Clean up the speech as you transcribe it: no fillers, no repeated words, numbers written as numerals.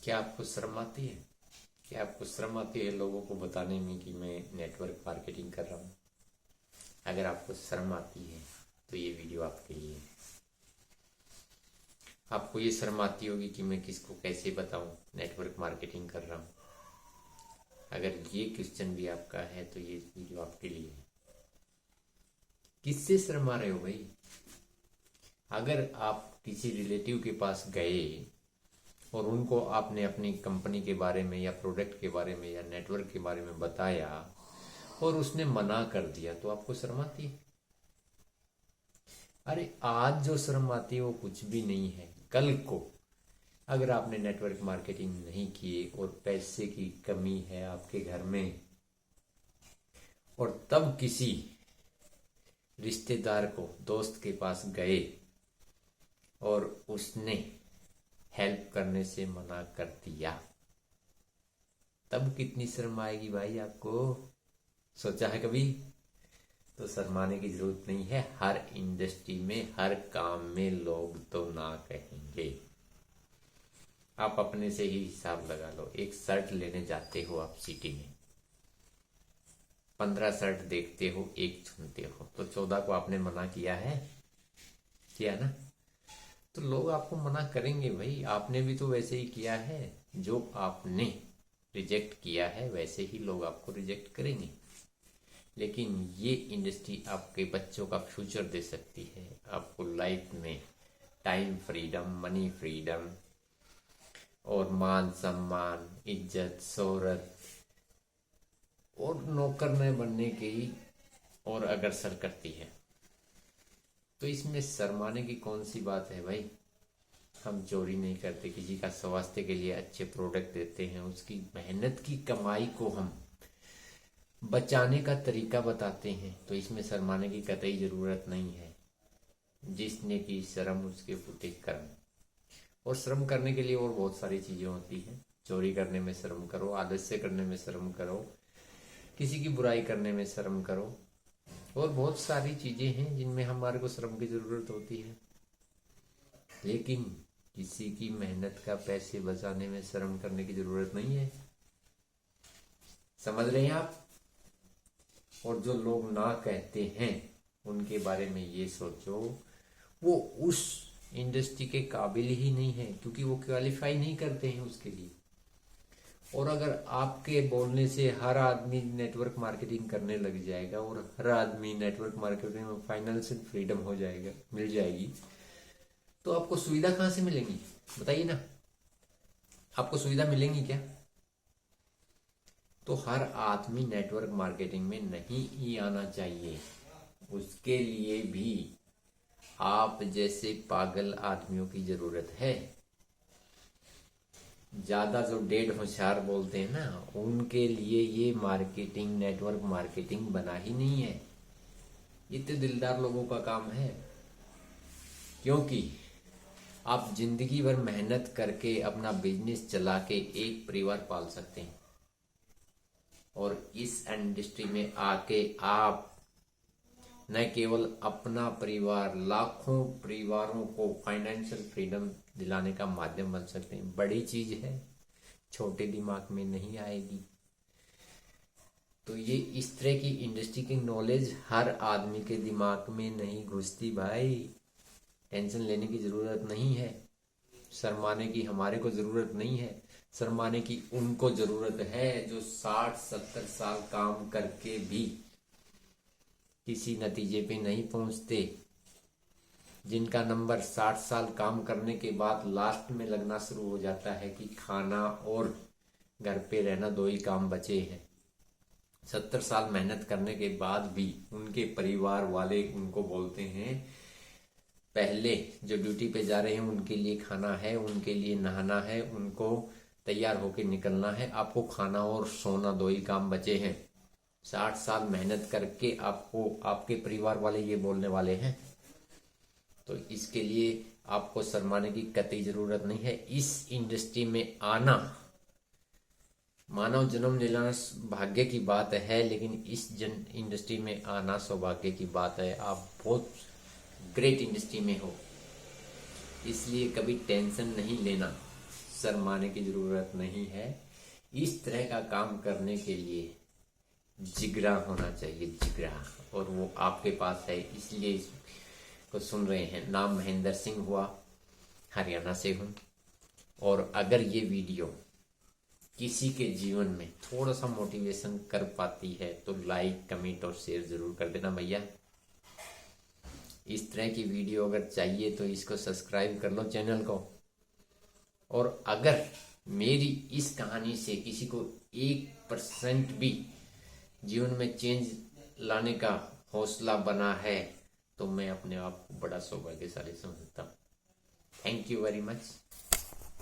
क्या आपको शर्म आती है? क्या आपको शर्म आती है लोगों को बताने में कि मैं नेटवर्क मार्केटिंग कर रहा हूँ? अगर आपको शर्म आती है तो ये वीडियो आपके लिए है। आपको ये शर्म आती होगी कि मैं किसको कैसे बताऊं नेटवर्क मार्केटिंग कर रहा हूँ। अगर ये क्वेश्चन भी आपका है तो ये वीडियो आपके लिए है। किससे शर्मा रहे हो भाई? अगर आप किसी रिलेटिव के पास गए और उनको आपने अपनी कंपनी के बारे में या प्रोडक्ट के बारे में या नेटवर्क के बारे में बताया और उसने मना कर दिया तो आपको शर्म आती है? अरे आज जो शर्म आती है वो कुछ भी नहीं है। कल को अगर आपने नेटवर्क मार्केटिंग नहीं किए और पैसे की कमी है आपके घर में और तब किसी रिश्तेदार को दोस्त के पास गए और उसने हेल्प करने से मना कर दिया, तब कितनी शर्म आएगी भाई आपको? सोचा है कभी? तो शर्माने की जरूरत नहीं है। हर इंडस्ट्री में हर काम में लोग तो ना कहेंगे। आप अपने से ही हिसाब लगा लो। एक शर्ट लेने जाते हो आप सिटी में, 15 शर्ट देखते हो, एक चुनते हो, तो 14 को आपने मना किया है? किया ना? तो लोग आपको मना करेंगे भाई। आपने भी तो वैसे ही किया है। जो आपने रिजेक्ट किया है वैसे ही लोग आपको रिजेक्ट करेंगे। लेकिन ये इंडस्ट्री आपके बच्चों का फ्यूचर दे सकती है। आपको लाइफ में टाइम फ्रीडम, मनी फ्रीडम और मान सम्मान, इज्जत, शोहरत और नौकर न बनने की और अग्रसर करती है। तो इसमें शर्माने की कौन सी बात है भाई? हम चोरी नहीं करते, किसी का स्वास्थ्य के लिए अच्छे प्रोडक्ट देते हैं, उसकी मेहनत की कमाई को हम बचाने का तरीका बताते हैं। तो इसमें शर्माने की कतई जरूरत नहीं है। जिसने की शर्म उसके फूटे कर्म। और शर्म करने के लिए और बहुत सारी चीजें होती हैं। चोरी करने में शर्म करो, आलस्य करने में शर्म करो, किसी की बुराई करने में शर्म करो, और बहुत सारी चीजें हैं जिनमें हमारे को शर्म की जरूरत होती है। लेकिन किसी की मेहनत का पैसे बचाने में शर्म करने की जरूरत नहीं है। समझ रहे हैं आप? और जो लोग ना कहते हैं उनके बारे में ये सोचो, वो उस इंडस्ट्री के काबिल ही नहीं है, क्योंकि वो क्वालिफाई नहीं करते हैं उसके लिए। और अगर आपके बोलने से हर आदमी नेटवर्क मार्केटिंग करने लग जाएगा और हर आदमी नेटवर्क मार्केटिंग में फाइनेंशियल फ्रीडम हो जाएगा, मिल जाएगी, तो आपको सुविधा कहां से मिलेंगी? बताइए ना, आपको सुविधा मिलेंगी क्या? तो हर आदमी नेटवर्क मार्केटिंग में नहीं ही आना चाहिए। उसके लिए भी आप जैसे पागल आदमियों की जरूरत है। ज्यादा जो डेढ़ होशियार बोलते हैं ना, उनके लिए ये मार्केटिंग, नेटवर्क मार्केटिंग बना ही नहीं है। ये तो दिलदार लोगों का काम है। क्योंकि आप जिंदगी भर मेहनत करके अपना बिजनेस चला के एक परिवार पाल सकते हैं, और इस इंडस्ट्री में आके आप न केवल अपना परिवार, लाखों परिवारों को फाइनेंशियल फ्रीडम दिलाने का माध्यम बन सकते हैं। बड़ी चीज है, छोटे दिमाग में नहीं आएगी। तो ये इस तरह की इंडस्ट्री की नॉलेज हर आदमी के दिमाग में नहीं घुसती भाई। टेंशन लेने की जरूरत नहीं है। शर्माने की हमारे को जरूरत नहीं है। शर्माने की उनको जरूरत है जो 60-70 साल काम करके भी किसी नतीजे पे नहीं पहुंचते, जिनका नंबर 60 साल काम करने के बाद लास्ट में लगना शुरू हो जाता है कि खाना और घर पे रहना दो ही काम बचे हैं। 70 साल मेहनत करने के बाद भी उनके परिवार वाले उनको बोलते हैं, पहले जो ड्यूटी पे जा रहे हैं उनके लिए खाना है, उनके लिए नहाना है, उनको तैयार होके निकलना है, आपको खाना और सोना दो ही काम बचे हैं। 60 साल मेहनत करके आपको आपके परिवार वाले ये बोलने वाले हैं। तो इसके लिए आपको शर्माने की कतई जरूरत नहीं है। इस इंडस्ट्री में आना मानव जन्म लेना भाग्य की बात है, लेकिन इस इंडस्ट्री में आना सौभाग्य की बात है। आप बहुत ग्रेट इंडस्ट्री में हो, इसलिए कभी टेंशन नहीं लेना। शर्माने की जरूरत नहीं है। इस तरह का काम करने के लिए जिगरा होना चाहिए, जिगरा, और वो आपके पास है, इसलिए इसको सुन रहे हैं। नाम महेंद्र सिंह हुआ, हरियाणा से हूँ। और अगर ये वीडियो किसी के जीवन में थोड़ा सा मोटिवेशन कर पाती है तो लाइक, कमेंट और शेयर जरूर कर देना भैया। इस तरह की वीडियो अगर चाहिए तो इसको सब्सक्राइब कर लो चैनल को। और अगर मेरी इस कहानी से किसी को 1% भी जीवन में चेंज लाने का हौसला बना है तो मैं अपने आप को बड़ा सौभाग्यशाली समझता हूँ। Thank you very much.